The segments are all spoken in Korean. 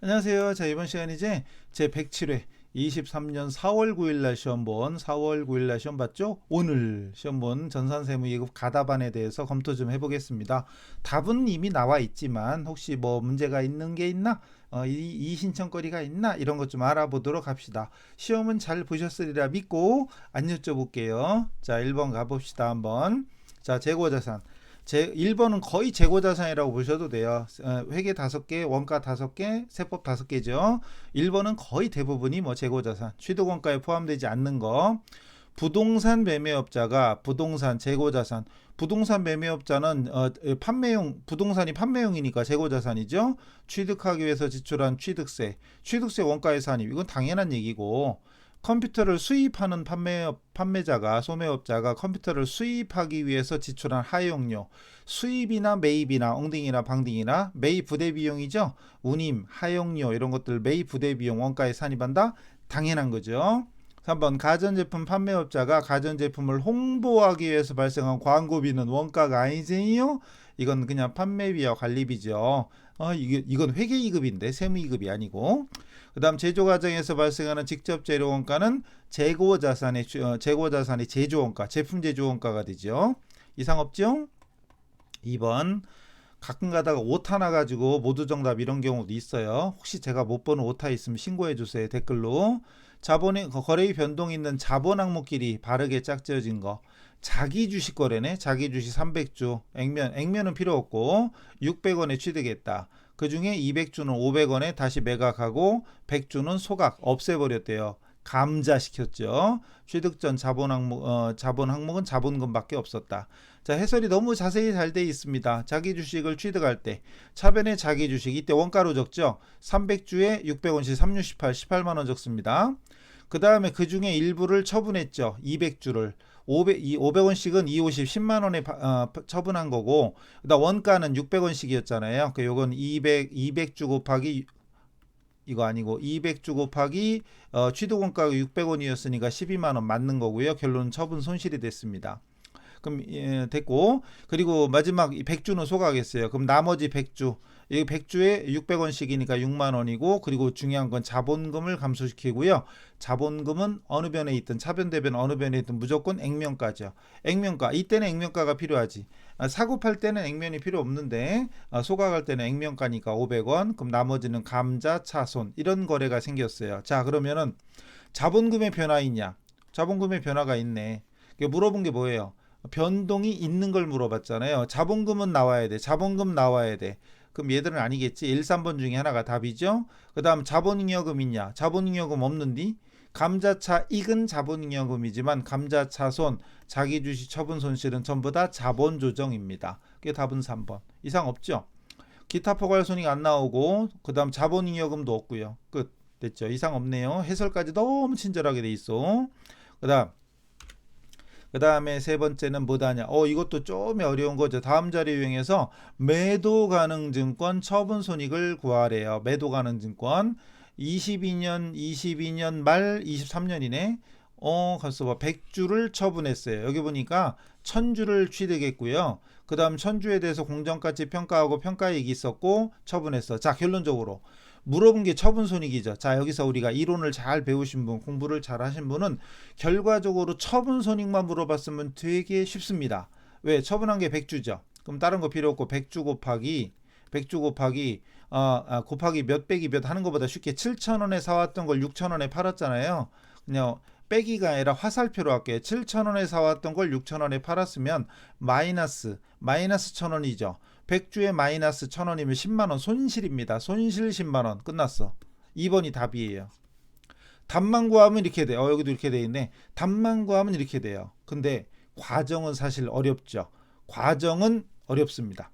안녕하세요. 자, 이번 시간 이제 제 107회 23년 4월 9일 날 시험 본 4월 9일 날 시험 봤죠? 오늘 시험 본 전산세무 2급 가답안에 대해서 검토 좀 해보겠습니다. 답은 이미 나와 있지만 혹시 뭐 문제가 있는 게 있나? 이 신청거리가 있나? 이런 것 좀 알아보도록 합시다. 시험은 잘 보셨으리라 믿고 안 여쭤볼게요. 자, 1번 가봅시다. 한번. 자, 재고자산. 1번은 거의 재고자산이라고 보셔도 돼요. 회계 5개, 원가 5개, 세법 5개죠. 1번은 거의 대부분이 뭐 재고자산, 취득원가에 포함되지 않는 거. 부동산 매매업자가 부동산 재고자산, 부동산 매매업자는 판매용, 부동산이 판매용이니까 재고자산이죠. 취득하기 위해서 지출한 취득세, 취득세 원가의 산입, 이건 당연한 얘기고, 컴퓨터를 수입하는 판매자가 소매업자가 컴퓨터를 수입하기 위해서 지출한 하용료, 수입이나 매입이나 엉딩이나 방딩이나 매입 부대 비용이죠. 운임, 하용료 이런 것들 매입 부대 비용 원가에 산입한다. 당연한 거죠. 3번 가전제품 판매업자가 가전제품을 홍보하기 위해서 발생한 광고비는 원가가 아니지요. 이건 그냥 판매비와 관리비죠. 이건 회계이급인데 세무이급이 아니고. 그 다음 제조 과정에서 발생하는 직접 재료 원가는 재고자산의 제조원가, 제품 제조원가가 되죠. 이상 없죠? 2번 가끔 가다가 오타 나가지고 모두 정답 이런 경우도 있어요. 혹시 제가 못 보는 오타 있으면 신고해 주세요. 댓글로. 자본의 거래의 변동이 있는 자본 항목끼리 바르게 짝지어진 거. 자기 주식 거래네. 자기 주식 300주. 액면은 필요 없고 600원에 취득했다. 그 중에 200주는 500원에 다시 매각하고 100주는 소각 없애버렸대요. 감자시켰죠. 취득 전 자본 항목은 자본금밖에 없었다. 자, 해설이 너무 자세히 잘 돼 있습니다. 자기 주식을 취득할 때 차변의 자기 주식 이때 원가로 적죠. 300주에 600원씩 368 18만 원 적습니다. 그 다음에 그 중에 일부를 처분했죠. 200주를 500원씩은 250 10만 원에 처분한 거고, 그다음 원가는 600원씩이었잖아요. 그 요건 200주 곱하기 이거 아니고 200주 곱하기 취득 원가가 600원이었으니까 12만 원 맞는 거고요. 결론은 처분 손실이 됐습니다. 그럼 됐고, 그리고 마지막 100주는 소각했어요. 그럼 나머지 100주, 이 100주에 600원씩이니까 6만 원이고, 그리고 중요한 건 자본금을 감소시키고요. 자본금은 어느 변에 있든 차변 대변 어느 변에 있든 무조건 액면가죠. 액면가, 이때는 액면가가 필요하지. 사고 팔 때는 액면이 필요 없는데 소각할 때는 액면가니까 500원. 그럼 나머지는 감자, 차손 이런 거래가 생겼어요. 자, 그러면은 자본금의 변화 있냐? 자본금의 변화가 있네. 물어본 게 뭐예요? 변동이 있는 걸 물어봤잖아요. 자본금은 나와야 돼. 자본금 나와야 돼. 그럼 얘들은 아니겠지. 1, 3번 중에 하나가 답이죠. 그 다음 자본잉여금 있냐? 자본잉여금 없는디? 감자차 익은 자본잉여금이지만 감자차 손, 자기주식 처분 손실은 전부 다 자본조정입니다. 그게 답은 3번. 이상 없죠? 기타 포괄손익 안 나오고 그 다음 자본잉여금도 없고요. 끝. 됐죠? 이상 없네요. 해설까지 너무 친절하게 돼 있어. 그 다음에 세 번째는 뭐다냐? 이것도 좀 어려운 거죠. 다음 자료 이용해서 매도 가능 증권 처분 손익을 구하래요. 매도 가능 증권 22년 말 23년이네. 가서 봐. 100주를 처분했어요. 여기 보니까 1000주를 취득했고요. 그 다음 1000주에 대해서 공정가치 평가하고 평가이익이 있었고 처분했어. 자, 결론적으로 물어본 게 처분 손익이죠. 자, 여기서 우리가 이론을 잘 배우신 분, 공부를 잘 하신 분은 결과적으로 처분 손익만 물어봤으면 되게 쉽습니다. 왜? 처분한 게 100주죠. 그럼 다른 거 필요 없고 100주 곱하기 곱하기 몇 빼기 몇 하는 것보다 쉽게 7,000원에 사왔던 걸 6,000원에 팔았잖아요. 그냥 빼기가 아니라 화살표로 할게요. 7,000원에 사왔던 걸 6,000원에 팔았으면 마이너스 1,000원이죠. 100주에 마이너스 1,000원이면 10만원 손실입니다. 손실 10만원 끝났어. 2번이 답이에요. 답만 구하면 이렇게 돼요. 여기도 이렇게 돼 있네. 답만 구하면 이렇게 돼요. 근데 과정은 사실 어렵죠. 과정은 어렵습니다.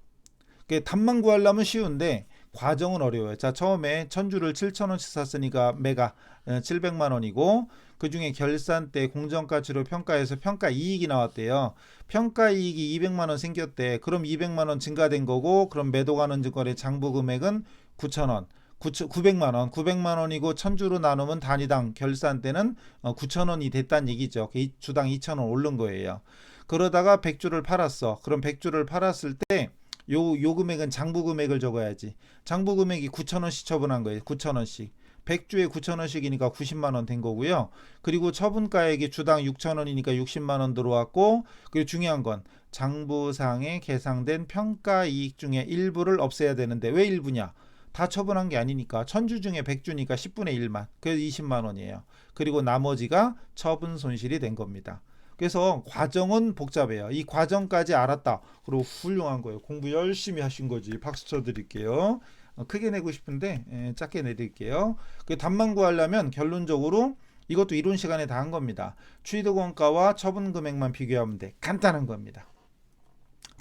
답만 구하려면 쉬운데 과정은 어려워요. 자, 처음에 1000주를 7,000원씩 샀으니까 매가 700만 원이고, 그 중에 결산 때 공정가치로 평가해서 평가 이익이 나왔대요. 평가 이익이 200만 원 생겼대. 그럼 200만 원 증가된 거고, 그럼 매도 가는 증권의 장부 금액은 9,000원. 900만 원, 900만 원이고 1000주로 나누면 단위당 결산 때는 9,000원이 됐다는 얘기죠. 주당 2,000원 오른 거예요. 그러다가 100주를 팔았어. 그럼 100주를 팔았을 때 요 금액은 장부 금액을 적어야지. 장부 금액이 9,000원씩 처분한 거예요. 9,000원씩. 100주에 9,000원씩이니까 90만 원 된 거고요. 그리고 처분가액이 주당 6,000원이니까 60만 원 들어왔고, 그리고 중요한 건 장부상에 계상된 평가이익 중에 일부를 없애야 되는데 왜 일부냐? 다 처분한 게 아니니까 1,000주 중에 100주니까 10분의 1만. 그래서 20만 원이에요. 그리고 나머지가 처분 손실이 된 겁니다. 그래서 과정은 복잡해요. 이 과정까지 알았다. 그리고 훌륭한 거예요. 공부 열심히 하신 거지. 박수 쳐드릴게요. 크게 내고 싶은데 작게 내드릴게요. 그 답만 구하려면 결론적으로 이것도 이론 시간에 다 한 겁니다. 취득원가와 처분 금액만 비교하면 돼. 간단한 겁니다.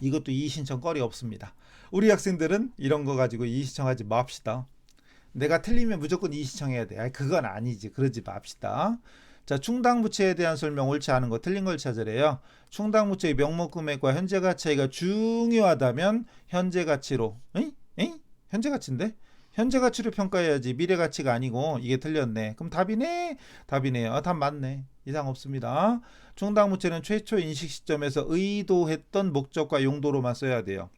이것도 이의신청 거리 없습니다. 우리 학생들은 이런 거 가지고 이의신청하지 맙시다. 내가 틀리면 무조건 이의신청해야 돼. 그건 아니지. 그러지 맙시다. 자, 충당부채에 대한 설명 옳지 않은 거 틀린 걸 찾으래요. 충당부채의 명목금액과 현재가치가 중요하다면 현재가치로 현재가치인데? 현재가치로 평가해야지 미래가치가 아니고 이게 틀렸네. 그럼 답이네? 답이네요. 답 맞네. 이상 없습니다. 충당부채는 최초 인식 시점에서 의도했던 목적과 용도로만 써야 돼요.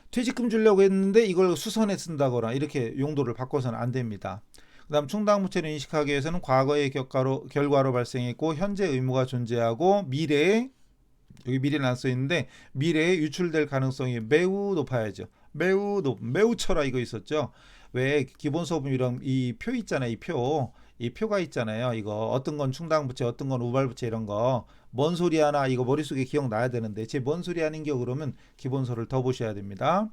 퇴직금 주려고 했는데 이걸 수선해 쓴다거나 이렇게 용도를 바꿔서는 안 됩니다. 그 다음 충당부채를 인식하기 위해서는 과거의 결과로 발생했고 현재 의무가 존재하고 미래에 여기 미래는 안 써있는데 미래에 유출될 가능성이 매우 높아야죠. 매우 쳐라 이거 있었죠. 왜 기본소득 이런 이 표 있잖아요. 이 표가 있잖아요. 이거 어떤 건 충당부채 어떤 건 우발부채 이런 거 뭔 소리 하나 이거 머릿속에 기억나야 되는데 제 뭔 소리 하는 겨 그러면 기본서를 더 보셔야 됩니다.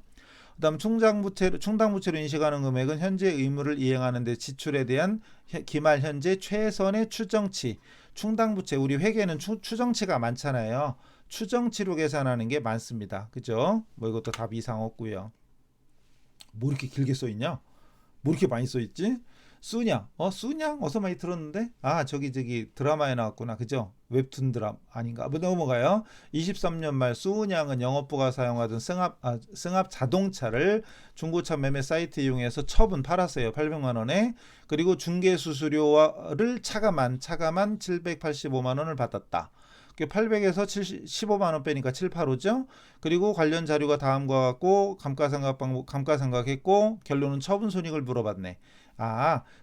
그 다음 충당부채로 인식하는 금액은 현재 의무를 이행하는 데 지출에 대한 기말 현재 최선의 추정치. 충당부채 우리 회계는 추정치가 많잖아요. 추정치로 계산하는 게 많습니다. 그죠? 뭐 이것도 답 이상 없고요. 뭐 이렇게 길게 써있냐? 뭐 이렇게 많이 써있지? 수냥 수냥 어서 많이 들었는데 저기 드라마에 나왔구나. 그죠? 웹툰 드라마 아닌가? 넘어가요. 23년 말 수냥은 영업부가 사용하던 승합 자동차를 중고차 매매 사이트 이용해서 팔았어요. 800만 원에. 그리고 중개 수수료를 차감한 785만 원을 받았다. 800에서 15만 원 빼니까 785죠. 그리고 관련 자료가 다음과 같고 감가상각했고 결론은 처분손익을 물어봤네.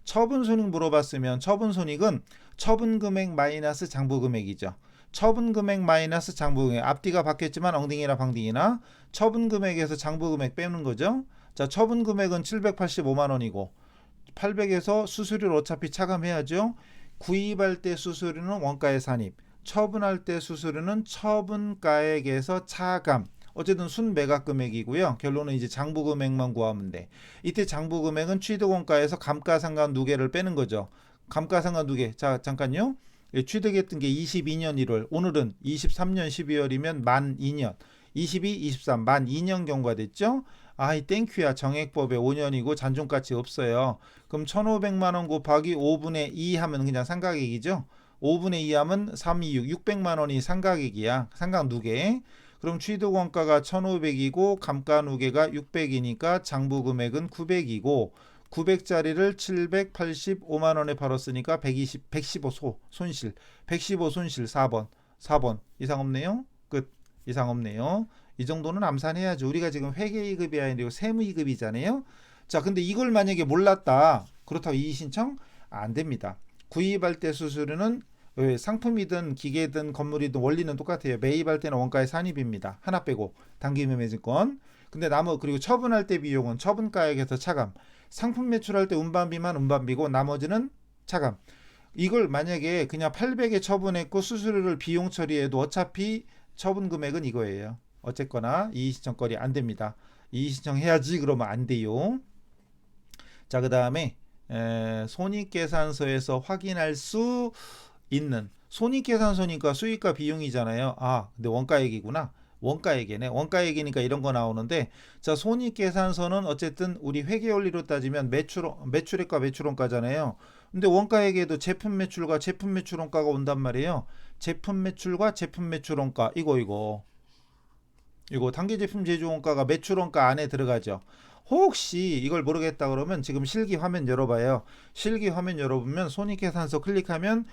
처분손익 물어봤으면 처분손익은 처분금액 마이너스 장부금액이죠. 처분금액 마이너스 장부금액 앞뒤가 바뀌었지만 엉덩이나 방딩이나 처분금액에서 장부금액 빼는 거죠. 자, 처분금액은 785만 원이고 800에서 수수료를 어차피 차감해야죠. 구입할 때 수수료는 원가에 산입, 처분할 때 수수료는 처분가액에서 차감. 어쨌든 순매각 금액이고요. 결론은 이제 장부 금액만 구하면 돼. 이때 장부 금액은 취득원가에서 감가상각 누계를 빼는 거죠. 감가상각 누계. 자, 잠깐요. 취득했던 게 22년 1월, 오늘은 23년 12월이면 만 2년. 22, 23, 만 2년 경과가 됐죠. 이 땡큐야. 정액법에 5년이고 잔존가치 없어요. 그럼 1,500만 원 곱하기 5분의 2 하면 그냥 상가액이죠. 5분의 2 하면 326, 600만 원이 상가액이야. 상각 누계. 그럼 취득원가가 1,500이고 감가누계가 600이니까 장부금액은 900이고 900짜리를 785만 원에 팔았으니까 115 손실. 115 손실 4번. 이상 없네요. 끝. 이상 없네요. 이 정도는 암산해야죠. 우리가 지금 회계이급이 아니고 세무이급이잖아요. 자, 근데 이걸 만약에 몰랐다. 그렇다고 이의신청 안 됩니다. 구입할 때 수수료는 상품이든 기계든 건물이든 원리는 똑같아요. 매입할 때는 원가의 산입입니다. 하나 빼고 단기매매증권. 근데 그리고 처분할 때 비용은 처분가액에서 차감. 상품 매출할 때 운반비만 운반비고 나머지는 차감. 이걸 만약에 그냥 800에 처분했고 수수료를 비용 처리해도 어차피 처분 금액은 이거예요. 어쨌거나 이의신청거리 안 됩니다. 이의신청해야지 그러면 안 돼요. 자, 그 다음에 손익계산서에서 확인할 수 있는 손익계산서니까 수익과 비용이잖아요. 근데 원가액이구나. 원가액이네. 원가액이니까 이런 거 나오는데, 자, 손익계산서는 어쨌든 우리 회계원리로 따지면 매출액과 매출원가잖아요. 근데 원가액에도 제품 매출과 제품 매출원가가 온단 말이에요. 제품 매출과 제품 매출원가 이거 단기 제품 제조원가가 매출원가 안에 들어가죠. 혹시 이걸 모르겠다 그러면 지금 실기 화면 열어봐요. 실기 화면 열어보면 손익계산서 클릭하면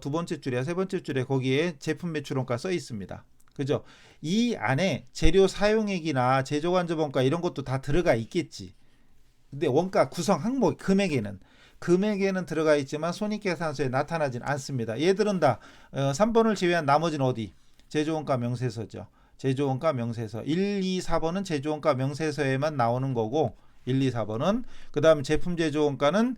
두 번째 줄이야 세 번째 줄에 거기에 제품 매출원가 써 있습니다. 그죠? 이 안에 재료 사용액이나 제조간접원가 이런 것도 다 들어가 있겠지. 근데 원가 구성 항목 금액에는 들어가 있지만 손익계산서에 나타나진 않습니다. 얘들은 다 3번을 제외한 나머지는 어디? 제조원가 명세서죠. 제조원가 명세서 1, 2, 4번은 제조원가 명세서에만 나오는 거고 1, 2, 4번은 그 다음 제품 제조원가는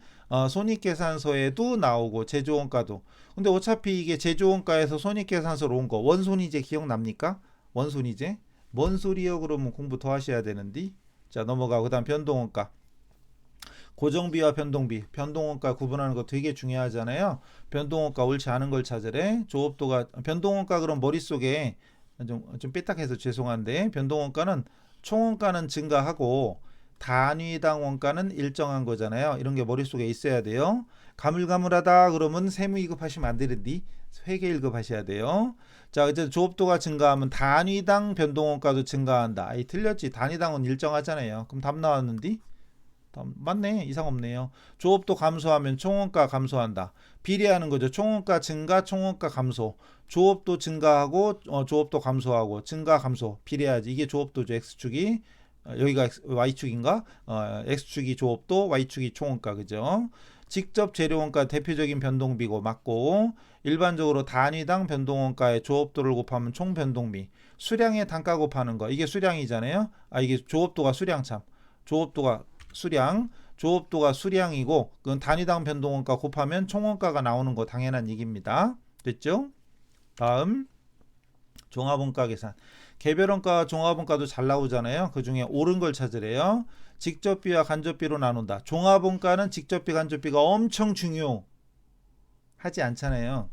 손익계산서에도 나오고 제조원가도. 근데 어차피 이게 제조원가에서 손익계산서로 온 거 원손이제 기억납니까? 원손이제 뭔 소리요? 그러면 공부 더 하셔야 되는데. 자 넘어가고 그 다음 변동원가 고정비와 변동비, 변동원가 구분하는 거 되게 중요하잖아요. 변동원가 옳지 않은 걸 찾으래. 조업도가 변동원가 그럼 머릿속에 좀 삐딱해서 죄송한데 변동원가는 총원가는 증가하고 단위당 원가는 일정한 거잖아요. 이런 게 머릿속에 있어야 돼요. 가물가물하다 그러면 세무 2급 하시면 안 되는데 회계 1급 하셔야 돼요. 자 이제 조업도가 증가하면 단위당 변동원가도 증가한다. 아이 틀렸지. 단위당은 일정하잖아요. 그럼 답 나왔는데 맞네. 이상 없네요. 조업도 감소하면 총원가 감소한다. 비례하는 거죠. 총원가 증가, 총원가 감소. 조업도 증가하고 조업도 감소하고 증가 감소 비례하지. 이게 조업도죠. X축이 여기가 Y축인가? X축이 조업도, Y축이 총원가 그죠? 직접 재료원가 대표적인 변동비고 맞고 일반적으로 단위당 변동원가의 조업도를 곱하면 총변동비. 수량의 단가 곱하는 거. 이게 수량이잖아요. 이게 조업도가 수량 참. 조업도가 수량, 조업도가 수량이고 그건 단위당 변동원가 곱하면 총원가가 나오는 거 당연한 얘기입니다. 됐죠? 다음 종합원가 계산. 개별원가와 종합원가도 잘 나오잖아요. 그 중에 옳은 걸 찾으래요. 직접비와 간접비로 나눈다. 종합원가는 직접비, 간접비가 엄청 중요하지 않잖아요.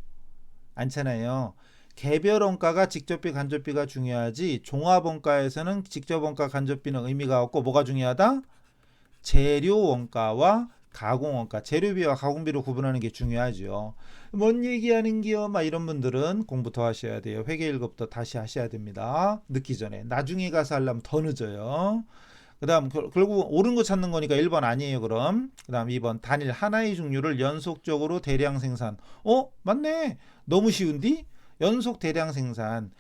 개별원가가 직접비, 간접비가 중요하지 종합원가에서는 직접원가, 간접비는 의미가 없고 뭐가 중요하다? 재료원가와 가공원가, 재료비와 가공비로 구분하는 게 중요하죠. 뭔 얘기하는기요? 막 이런 분들은 공부 더 하셔야 돼요. 회계 1급부터 다시 하셔야 됩니다. 늦기 전에. 나중에 가서 하려면 더 늦어요. 그 다음 결국 옳은 거 찾는 거니까 1번 아니에요. 그럼 그 다음 2번 단일 하나의 종류를 연속적으로 대량 생산. 맞네. 너무 쉬운디? 연속 대량 생산.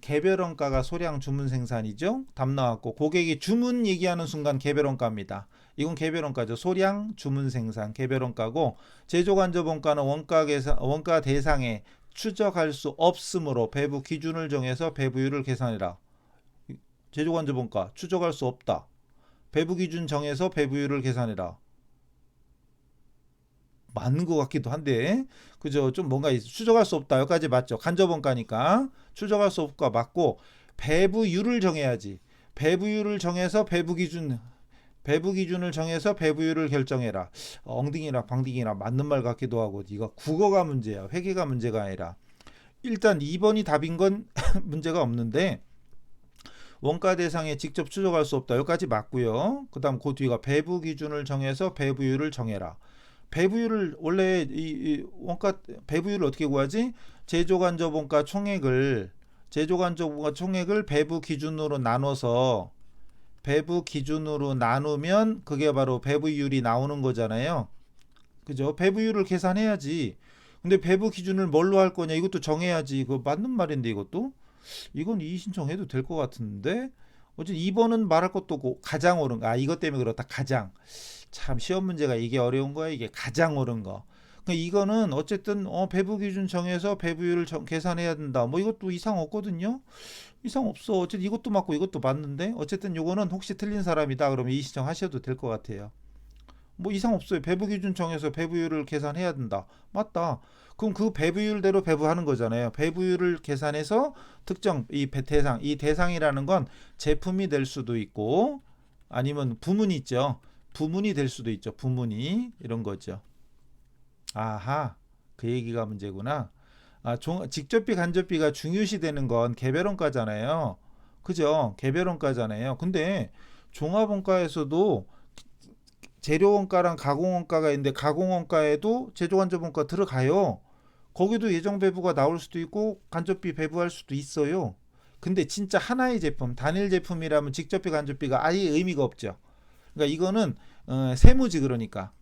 개별원가가 소량 주문 생산이죠. 답 나왔고 고객이 주문 얘기하는 순간 개별원가입니다. 이건 개별원가죠. 소량 주문 생산 개별원가고 제조간접원가는 원가 대상에 추적할 수 없으므로 배부 기준을 정해서 배부율을 계산해라. 제조간접원가 추적할 수 없다. 배부 기준 정해서 배부율을 계산해라. 맞는 것 같기도 한데 그죠? 좀 뭔가 추적할 수 없다. 여기까지 맞죠? 간접원가니까 추적할 수 없고 맞고 배부율을 정해야지. 배부율을 정해서 배부 기준을 정해서 배부율을 결정해라. 엉딩이나 방딩이나 맞는 말 같기도 하고 이거 국어가 문제야. 회계가 문제가 아니라 일단 2번이 답인 건 문제가 없는데 원가 대상에 직접 추적할 수 없다. 여기까지 맞고요. 그 다음 그 뒤가 배부 기준을 정해서 배부율을 정해라. 배부율을 원래 이 원가 배부율을 어떻게 구하지? 제조간접원가 총액을 배부 기준으로 나누면 그게 바로 배부율이 나오는 거잖아요. 그죠? 배부율을 계산해야지. 근데 배부 기준을 뭘로 할 거냐? 이것도 정해야지. 그거 맞는 말인데 이것도. 이건 이의 신청해도 될 것 같은데. 어쨌든 2번은 말할 것도 없고 가장 옳은 거. 이것 때문에 그렇다. 가장. 참 시험 문제가 이게 어려운 거야. 이게 가장 옳은 거. 그러니까 이거는 어쨌든 배부 기준 정해서 배부율을 계산해야 된다. 뭐 이것도 이상 없거든요. 이상 없어. 어쨌든 이것도 맞고 이것도 맞는데 어쨌든 요거는 혹시 틀린 사람이다 그러면 이의 신청하셔도 될 것 같아요. 뭐 이상 없어요. 배부 기준 정해서 배부율을 계산해야 된다. 맞다. 그럼 그 배부율대로 배부하는 거잖아요. 배부율을 계산해서 특정 이 대상이라는 건 제품이 될 수도 있고 아니면 부문이 있죠. 부문이 될 수도 있죠. 부문이 이런 거죠. 아하, 그 얘기가 문제구나. 직접비 간접비가 중요시 되는 건 개별원가잖아요. 그죠? 개별원가잖아요. 근데 종합원가에서도 재료원가랑 가공원가가 있는데 가공원가에도 제조간접원가 들어가요. 거기도 예정 배부가 나올 수도 있고 간접비 배부할 수도 있어요. 근데 진짜 하나의 제품, 단일 제품이라면 직접비 간접비가 아예 의미가 없죠. 그러니까 이거는 세무지 그러니까.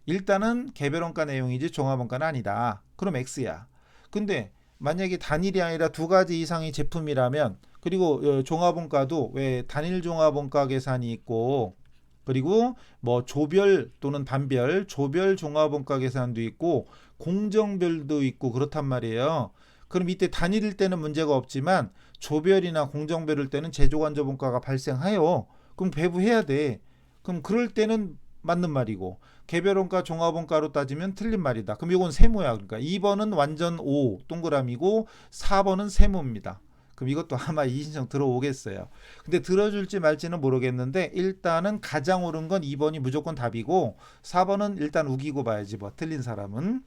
일단은 개별원가 내용이지 종합원가는 아니다. 그럼 X야. 근데 만약에 단일이 아니라 두 가지 이상의 제품이라면, 그리고 종합원가도 왜 단일 종합원가 계산이 있고, 그리고 뭐 조별 또는 반별, 조별 종합원가 계산도 있고 공정별도 있고 그렇단 말이에요. 그럼 이때 단일일 때는 문제가 없지만 조별이나 공정별일 때는 제조간접원가가 발생해요. 그럼 배부해야 돼. 그럼 그럴 때는 맞는 말이고, 개별원가 종합원가로 따지면 틀린 말이다. 그럼 이건 세모야. 그러니까 2번은 완전 O 동그라미고 4번은 세모입니다. 그럼 이것도 아마 이신청 들어오겠어요. 근데 들어줄지 말지는 모르겠는데 일단은 가장 옳은 건 2번이 무조건 답이고 4번은 일단 우기고 봐야지 뭐 틀린 사람은.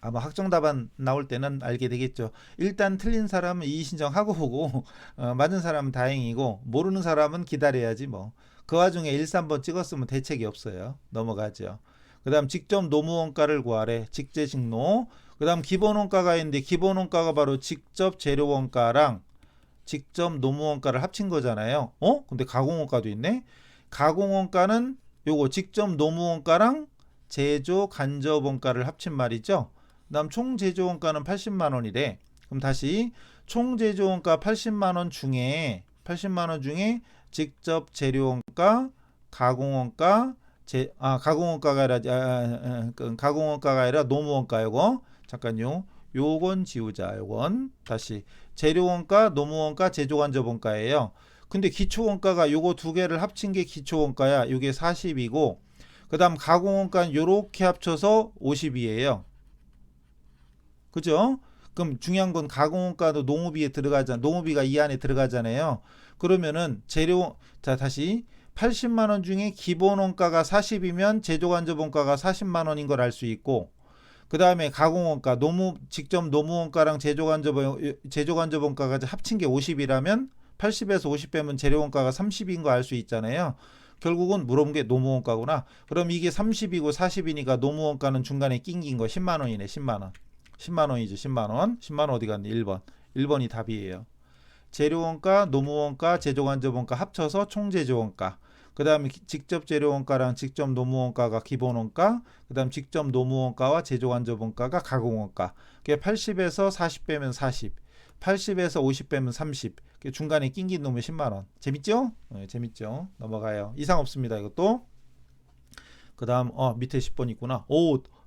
아마 확정답안 나올 때는 알게 되겠죠. 일단 틀린 사람은 이의신청하고 보고 맞은 사람은 다행이고 모르는 사람은 기다려야지 뭐. 그 와중에 1, 3번 찍었으면 대책이 없어요. 넘어가죠. 그 다음 직접 노무원가를 구하래. 직제직노. 그 다음 기본원가가 있는데 기본원가가 바로 직접 재료원가랑 직접 노무원가를 합친 거잖아요. 근데 가공원가도 있네. 가공원가는 요거 직접 노무원가랑 제조 간접원가를 합친 말이죠. 그 다음 총 제조원가는 80만 원이래. 그럼 다시 총 제조원가 80만 원 중에 직접 재료원가, 가공원가, 가공원가가 아니라 가공원가가 아니라 노무원가 요거. 잠깐요. 요건 지우자. 요건 다시 재료원가, 노무원가, 제조간접원가예요. 근데 기초원가가 요거 두 개를 합친 게 기초원가야. 요게 40이고 그 다음 가공원가는 요렇게 합쳐서 50이에요. 그죠? 그럼 중요한 건 가공원가도 농업비에 들어가잖아. 농업비가 이 안에 들어가잖아요. 그러면은 자 다시 80만 원 중에 기본원가가 40이면 제조간접원가가 40만 원인 걸 알 수 있고, 그 다음에 가공원가, 직접 노무원가랑 제조간접원가가 합친 게 50이라면 80에서 50 빼면 재료원가가 30인 거 알 수 있잖아요. 결국은 물어본 게 노무원가구나. 그럼 이게 30이고 40이니까 노무원가는 중간에 낑긴 거 10만 원이네. 10만 원. 10만 원이죠. 10만 원. 10만 원 어디 갔니? 1번. 1번이 답이에요. 재료원가, 노무원가, 제조간접원가 합쳐서 총제조원가. 그 다음에 직접 재료원가랑 직접 노무원가가 기본원가, 그 다음 직접 노무원가와 제조간접원가가 가공원가. 그게 80에서 40 빼면 40, 80에서 50 빼면 30. 중간에 낑긴 놈은 10만원. 재밌죠? 네, 재밌죠? 넘어가요. 이상 없습니다. 이것도. 그 다음 밑에 10번 있구나.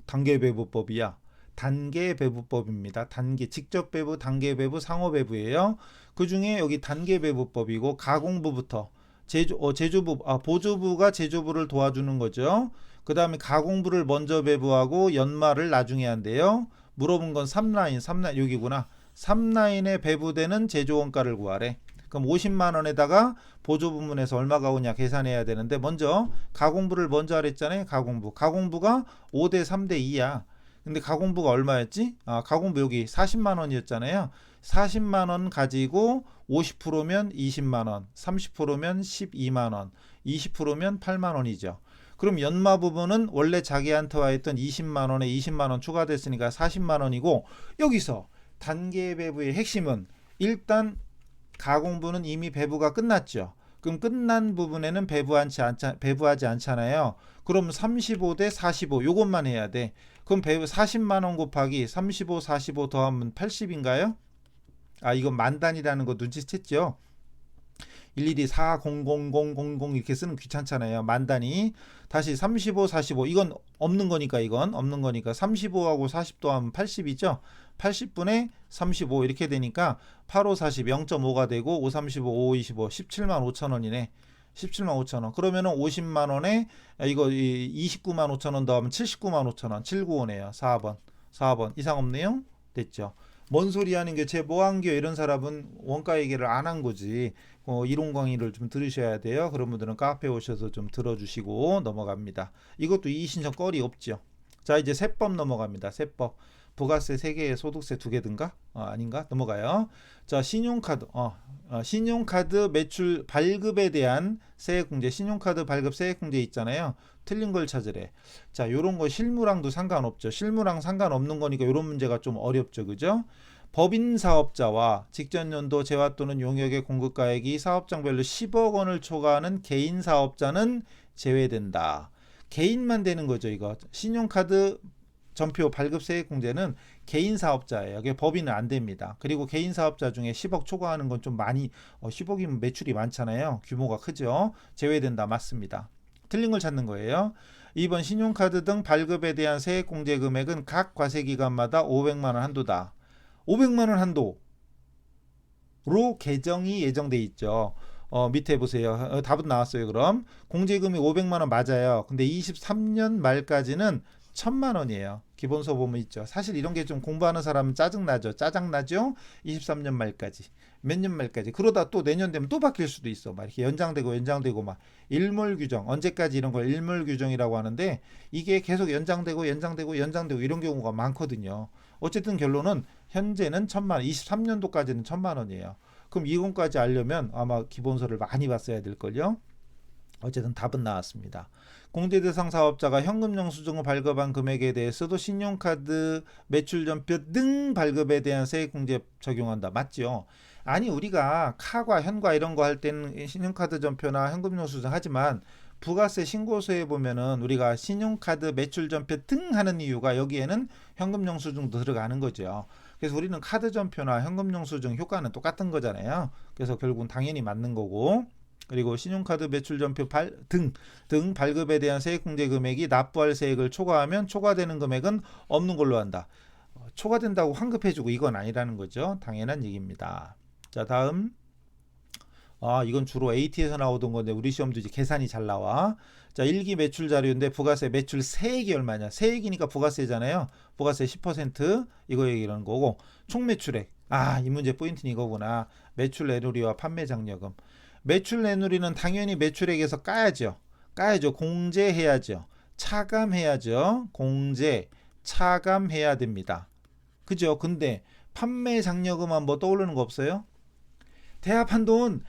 단계배부법이야. 단계배부법입니다. 직접 배부, 단계배부, 상호배부예요. 그 중에 여기 단계배부법이고 가공부부터 제조부, 보조부가 제조부를 도와주는 거죠. 그 다음에 가공부를 먼저 배부하고 연말을 나중에 한대요. 물어본 건 3라인 여기구나. 3라인에 배부되는 제조원가를 구하래. 그럼 50만 원에다가 보조 부문에서 얼마가 오냐 계산해야 되는데 먼저 가공부를 먼저 하랬잖아요. 가공부가 5대 3대 2야. 근데 가공부가 얼마였지? 가공부 여기 40만 원이었잖아요. 40만 원 가지고 50%면 20만 원, 30%면 12만 원, 20%면 8만 원이죠. 그럼 연마 부분은 원래 자기한테 와 있던 20만 원에 20만 원 추가됐으니까 40만 원이고, 여기서 단계 배부의 핵심은 일단 가공부는 이미 배부가 끝났죠. 그럼 끝난 부분에는 배부하지 않잖아요. 그럼 35대 45 요것만 해야 돼. 그럼 배부 40만 원 곱하기 35, 45 더하면 80인가요? 이건 만단이라는 거 눈치챘죠? 일일이 40000 이렇게 쓰면 귀찮잖아요. 만단위. 다시 35, 45 이건 없는 거니까 35하고 40 더하면 80이죠. 80분의 35 이렇게 되니까 85, 40 0.5가 되고 5, 35, 5, 25 17만 5천 원이네. 17만 5천 원. 그러면은 50만 원에 이거 29만 5천 원 더하면 79만 5천 원. 795네요. 4번. 이상 없네요. 됐죠. 뭔 소리 하는 게 제 뭐한겨 이런 사람은 원가 얘기를 안 한 거지. 이론 강의를 좀 들으셔야 돼요. 그런 분들은 카페 오셔서 좀 들어주시고 넘어갑니다. 이것도 이의신청 거리 없죠. 자, 이제 세법 넘어갑니다. 세법. 부가세 3개, 소득세 2개 든가? 아닌가? 넘어가요. 자, 신용카드 매출 발급에 대한 세액공제, 신용카드 발급 세액공제 있잖아요. 틀린 걸 찾으래. 자, 요런 거 실무랑도 상관없죠. 실무랑 상관없는 거니까 요런 문제가 좀 어렵죠. 그죠? 법인 사업자와 직전연도 재화 또는 용역의 공급가액이 사업장별로 10억 원을 초과하는 개인 사업자는 제외된다. 개인만 되는 거죠. 이거 신용카드 전표 발급 세액공제는 개인 사업자예요. 이게 법인은 안 됩니다. 그리고 개인 사업자 중에 10억 초과하는 건 좀 많이 10억이면 매출이 많잖아요. 규모가 크죠. 제외된다. 맞습니다. 틀린 걸 찾는 거예요. 2번 신용카드 등 발급에 대한 세액공제 금액은 각 과세기간마다 500만 원 한도다. 500만 원 한도로 개정이 예정돼 있죠. 밑에 보세요. 답은 나왔어요. 그럼 공제금이 500만 원 맞아요. 근데 23년 말까지는 1000만 원이에요. 기본서 보면 있죠. 사실 이런 게 좀 공부하는 사람은 짜증나죠. 23년 말까지. 몇 년 말까지. 그러다 또 내년 되면 또 바뀔 수도 있어. 막 이렇게 연장되고 막 일몰 규정. 언제까지 이런 걸 일몰 규정이라고 하는데 이게 계속 연장되고 이런 경우가 많거든요. 어쨌든 결론은 현재는 1000만 원, 23년도까지는 1000만 원이에요. 그럼 이건까지 알려면 아마 기본서를 많이 봤어야 될걸요. 어쨌든 답은 나왔습니다. 공제 대상 사업자가 현금 영수증을 발급한 금액에 대해서도 신용카드 매출전표 등 발급에 대한 세액공제 적용한다. 맞죠? 아니 우리가 카과 현과 이런 거 할 때는 신용카드 전표나 현금 영수증 하지만 부가세 신고서에 보면은 우리가 신용카드 매출전표 등 하는 이유가 여기에는 현금 영수증도 들어가는 거죠. 그래서 우리는 카드 전표나 현금 영수증 효과는 똑같은 거잖아요. 그래서 결국은 당연히 맞는 거고. 그리고 신용카드 매출전표 등 발급에 대한 세액공제 금액이 납부할 세액을 초과하면 초과되는 금액은 없는 걸로 한다. 초과된다고 환급해주고 이건 아니라는 거죠. 당연한 얘기입니다. 자 다음. 이건 주로 AT에서 나오던 건데 우리 시험도 이제 계산이 잘 나와. 자 1기 매출 자료인데 부가세 매출 세액이 얼마냐. 세액이니까 부가세잖아요. 부가세 10% 이거 얘기하는 거고 총 매출액. 이 문제 포인트는 이거구나. 매출 내누리와 판매 장려금. 매출 내누리는 당연히 매출액에서 까야죠. 공제해야죠. 차감해야죠. 공제, 차감해야 됩니다. 그죠? 근데 판매 장려금 한번 떠오르는 거 없어요? 대합한도는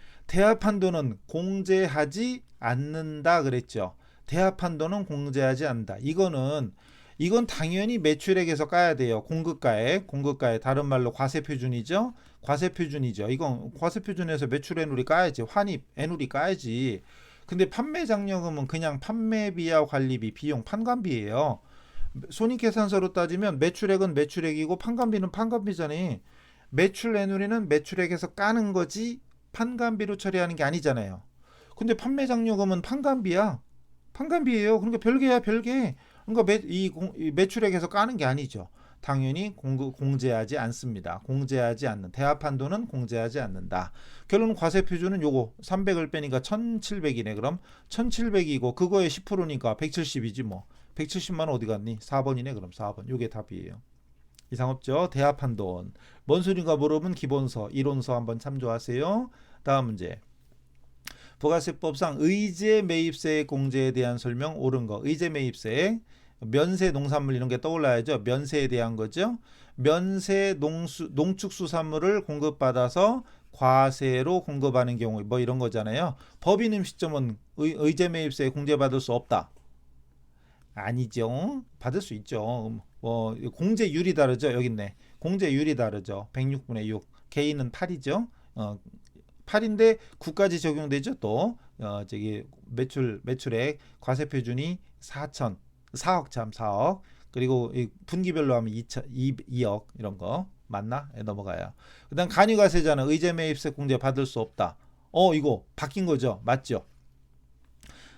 공제하지 않는다 그랬죠. 대합한도는 공제하지 않는다. 이건 당연히 매출액에서 까야 돼요. 공급가액 다른 말로 과세표준이죠. 이건 과세표준에서 매출 애누리 까야지. 환입 애누리 까야지. 근데 판매 장려금은 그냥 판매비와 관리비, 비용, 판관비예요. 손익계산서로 따지면 매출액은 매출액이고 판관비는 판관비잖아요. 매출 애누리는 매출액에서 까는 거지 판관비로 처리하는 게 아니잖아요. 근데 판매 장려금은 판관비예요. 그러니까 별개. 그러니까 이 매출액에서 까는 게 아니죠. 당연히 공제하지 않습니다. 공제하지 않는. 대합한도는 공제하지 않는다. 결론은 과세표준은 요거 300을 빼니까 1700이네. 그럼 1700이고 그거의 10%니까 170이지 뭐. 170만 원 어디 갔니? 4번이네. 그럼 4번. 요게 답이에요. 이상 없죠? 대합한돈. 뭔 소린가 물어보면 기본서, 이론서 한번 참조하세요. 다음 문제. 부가세법상 의제 매입세액 공제에 대한 설명 옳은 거. 의제 매입세액, 면세 농산물 이런 게 떠올라야죠. 면세에 대한 거죠. 면세 농축수산물을 공급받아서 과세로 공급하는 경우 뭐 이런 거잖아요. 법인 음식점은 의제 매입세 공제받을 수 없다. 아니죠. 받을 수 있죠. 공제율이 다르죠. 여기 있네. 공제율이 다르죠. 106분의 6. 개인은 8이죠. 8인데 9까지 적용되죠. 또 저기 매출액 과세표준이 4억. 그리고 분기별로 하면 2억 이런 거 맞나? 넘어가요. 그다음 간이과세자는 의제 매입세 공제 받을 수 없다. 이거 바뀐 거죠. 맞죠?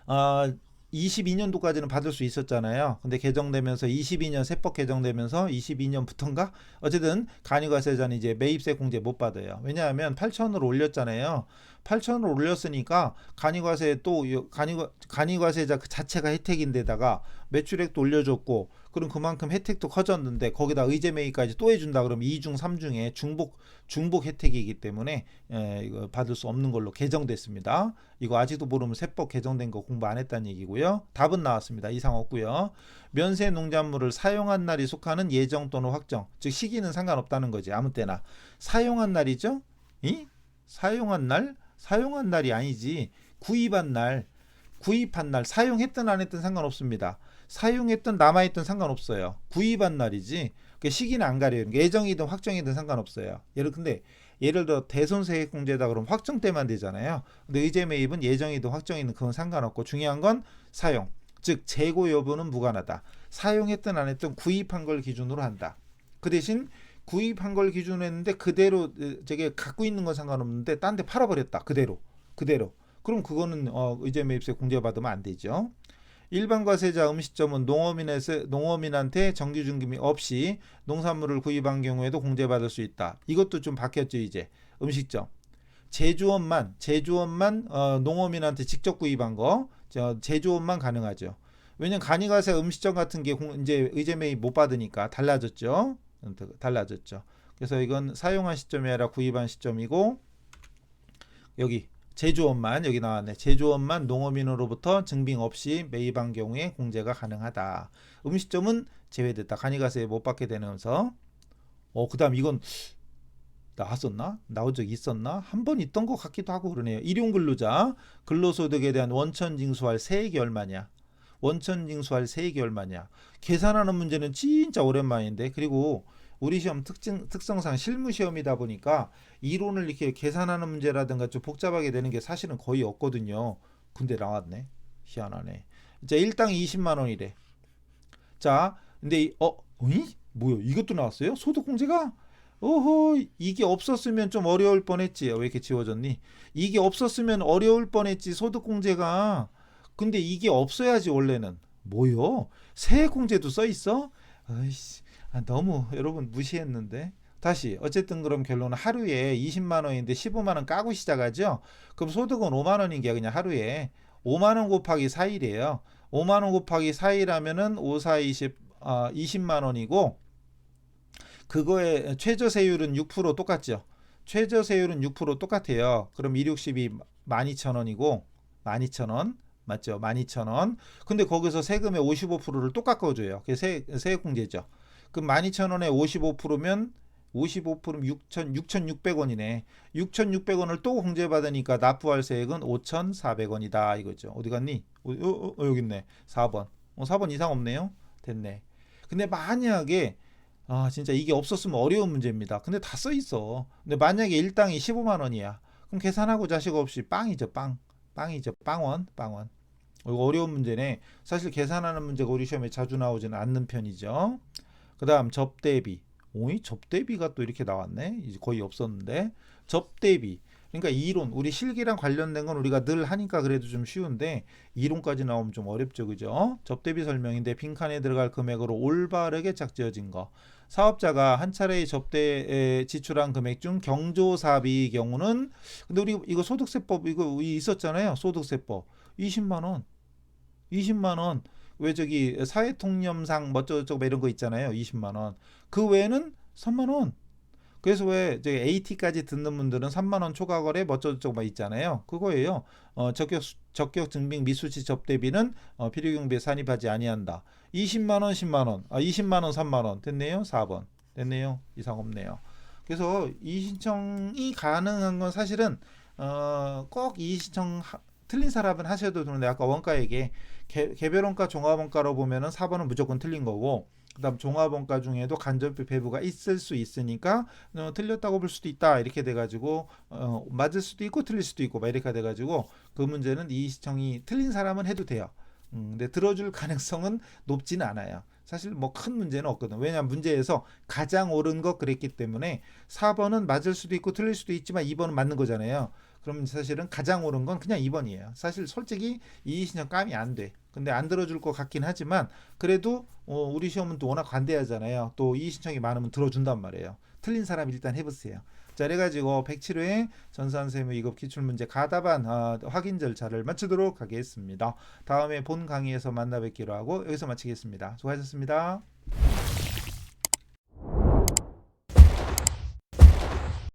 22년도까지는 받을 수 있었잖아요. 근데 개정되면서 22년 세법 개정되면서 22년부터인가? 어쨌든 간이과세자는 이제 매입세 공제 못 받아요. 왜냐하면 8,000원으로 올렸잖아요. 8,000원으로 올렸으니까 간이과세 또 간이과세자 그 자체가 혜택인데다가 매출액도 올려줬고 그럼 그만큼 혜택도 커졌는데 거기다 의제 매입까지 또 해준다 그러면 2중 3중에 중복 혜택이기 때문에 이거 받을 수 없는 걸로 개정됐습니다. 이거 아직도 모르면 세법 개정된 거 공부 안 했다는 얘기고요. 답은 나왔습니다. 이상 없고요. 면세 농작물을 사용한 날이 속하는 예정 또는 확정, 즉 시기는 상관없다는 거지. 아무 때나 사용한 날이죠. 사용한 날이 아니지. 구입한 날 사용했든 안 했든 상관없습니다. 사용했든 남아있든 상관없어요. 구입한 날이지. 시기는 안 가려요. 예정이든 확정이든 상관없어요. 예를 들어 대손세액 공제다 그러면 확정 때만 되잖아요. 근데 의제 매입은 예정이든 확정이든 그건 상관없고 중요한 건 사용, 즉 재고 여부는 무관하다. 사용했든 안 했든 구입한 걸 기준으로 한다. 그 대신 구입한 걸 기준으로 했는데 그대로 저게 갖고 있는 건 상관없는데 딴 데 팔아버렸다. 그대로. 그럼 그거는 의제 매입세 공제받으면 안 되죠. 일반 과세자 음식점은 농어민한테 정규중개비 없이 농산물을 구입한 경우에도 공제받을 수 있다. 이것도 좀 바뀌었죠. 이제 음식점 제조업만 농어민한테 직접 구입한 거 제조업만 가능하죠. 왜냐면 간이가세 음식점 같은 게 이제 의제 매입 못 받으니까 달라졌죠. 그래서 이건 사용한 시점이 아니라 구입한 시점이고, 여기 제조업만, 여기 나왔네. 제조업만 농어민으로부터 증빙 없이 매입한 경우에 공제가 가능하다. 음식점은 제외됐다. 간이가세 못 받게 되면서. 그다음 이건 나왔었나? 나온 적 있었나? 한 번 있던 것 같기도 하고 그러네요. 일용근로자 근로소득에 대한 원천징수할 세액이 얼마냐? 원천징수할 세액이 얼마냐? 계산하는 문제는 진짜 오랜만인데, 그리고 우리 시험 특성상 실무 시험이다 보니까 이론을 이렇게 계산하는 문제라든가 좀 복잡하게 되는 게 사실은 거의 없거든요. 근데 나왔네. 희한하네. 자, 일당 20만 원이래. 자, 근데 뭐요? 이것도 나왔어요? 소득공제가? 이게 없었으면 좀 어려울 뻔했지. 왜 이렇게 지워졌니? 이게 없었으면 어려울 뻔했지, 소득공제가. 근데 이게 없어야지 원래는. 뭐요? 세액공제도 써 있어? 아이씨, 너무 여러분 무시했는데. 다시 어쨌든 그럼 결론은 하루에 20만 원인데 15만 원 까고 시작하죠. 그럼 소득은 5만 원인 게 그냥 하루에 5만 원 곱하기 4일이에요. 5만 원 곱하기 4일 하면은 5, 4, 20만 원이고, 그거의 최저세율은 6% 똑같죠. 최저세율은 6% 똑같아요. 그럼 262 12,000원이고 12,000원 맞죠? 12,000원. 근데 거기서 세금의 55%를 또 깎아줘요. 그게 세액공제죠. 그럼 12,000원에 55%면 55%면 6,600원이네. 6,600원을 또 공제받으니까 납부할 세액은 5,400원이다 이거죠. 어디 갔니? 여기 있네. 4번. 4번 이상 없네요. 됐네. 근데 만약에 진짜 이게 없었으면 어려운 문제입니다. 근데 다 써 있어. 근데 만약에 일당이 15만 원이야. 그럼 계산하고 자식 없이 빵이죠, 빵. 빵이죠, 빵원. 이거 어려운 문제네. 사실 계산하는 문제가 우리 시험에 자주 나오지는 않는 편이죠. 그다음 접대비. 접대비가 또 이렇게 나왔네. 이제 거의 없었는데. 접대비. 그러니까 이론, 우리 실기랑 관련된 건 우리가 늘 하니까 그래도 좀 쉬운데 이론까지 나오면 좀 어렵죠, 그죠? 접대비 설명인데 빈칸에 들어갈 금액으로 올바르게 짝지어진 거. 사업자가 한 차례의 접대에 지출한 금액 중 경조사비의 경우는, 근데 우리 이거 소득세법 이거 있었잖아요. 소득세법 20만 원. 왜 저기 사회통념상 뭐저쩌고 이런 거 있잖아요. 20만 원. 그 외에는 3만 원. 그래서 왜 저기 AT까지 듣는 분들은 3만 원 초과 거래 뭐저쩌고 막 있잖아요. 그거예요. 적격 증빙 미수치 접대비는 필요경비에 산입하지 아니한다. 20만 원, 10만 원. 20만 원, 3만 원. 됐네요. 4번. 됐네요. 이상 없네요. 그래서 이의신청이 가능한 건 사실은 꼭 이의신청 틀린 사람은 하셔도 되는데, 아까 원가 얘기 개별원가 종합원가로 보면은 4번은 무조건 틀린 거고, 그다음 종합원가 중에도 간접비 배부가 있을 수 있으니까 틀렸다고 볼 수도 있다 이렇게 돼가지고 맞을 수도 있고 틀릴 수도 있고 막 이렇게 돼가지고 그 문제는 이의신청이 틀린 사람은 해도 돼요. 근데 들어줄 가능성은 높지는 않아요. 사실 뭐 큰 문제는 없거든. 왜냐하면 문제에서 가장 옳은 거 그랬기 때문에 4번은 맞을 수도 있고 틀릴 수도 있지만 2번은 맞는 거잖아요. 그럼 사실은 가장 옳은 건 그냥 2번이에요. 사실 솔직히 이의신청 감이 안 돼. 근데 안 들어줄 것 같긴 하지만 그래도 우리 시험은 또 워낙 관대하잖아요. 또 이의신청이 많으면 들어준단 말이에요. 틀린 사람 일단 해보세요. 자, 그래가지고 107회 전산세무 2급 기출문제 가답안 확인 절차를 마치도록 하겠습니다. 다음에 본 강의에서 만나 뵙기로 하고 여기서 마치겠습니다. 수고하셨습니다.